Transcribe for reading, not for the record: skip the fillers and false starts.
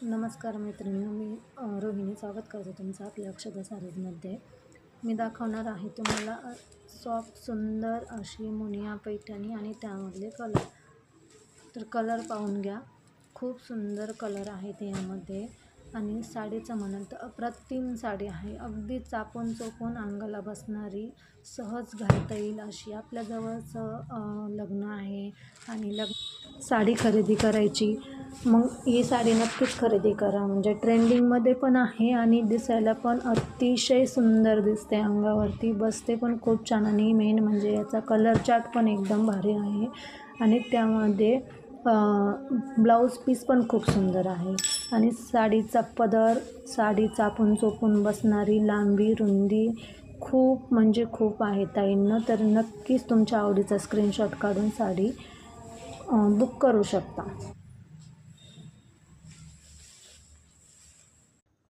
नमस्कार मैत्रिणींनो, मी रोहिणी स्वागत करते तुमचं आपल्या अक्षता सारीजमध्ये. मी दाखवणार आहे तुम्हाला सॉफ्ट सुंदर अशी मुनिया पैठणी आणि त्यामधले कलर. तर कलर पाहून घ्या, खूप सुंदर कलर आहेत यामध्ये. आणि साडीचं म्हणाल तर अप्रतिम साडी आहे, अगदी चापून चोपून अंगाला बसणारी, सहज घालता येईल अशी. आपल्याजवळचं लग्न आहे आणि साडी खरेदी करायची, मग ही साडी नक्कीच खरेदी करा. म्हणजे ट्रेंडिंगमध्ये पण आहे आणि दिसायला पण अतिशय सुंदर दिसते, अंगावरती बसते पण खूप छान. आणि मेन म्हणजे याचा कलर चार्ट पण एकदम भारी आहे आणि त्यामध्ये ब्लाऊज पीस पण खूप सुंदर आहे. आणि साडीचा पदर, साडी चापून चोपून बसणारी, लांबी रुंदी खूप म्हणजे खूप आहे ताईंनो. तर नक्कीच तुमच्या आवडीचा स्क्रीनशॉट काढून साडी बुक करू शकता.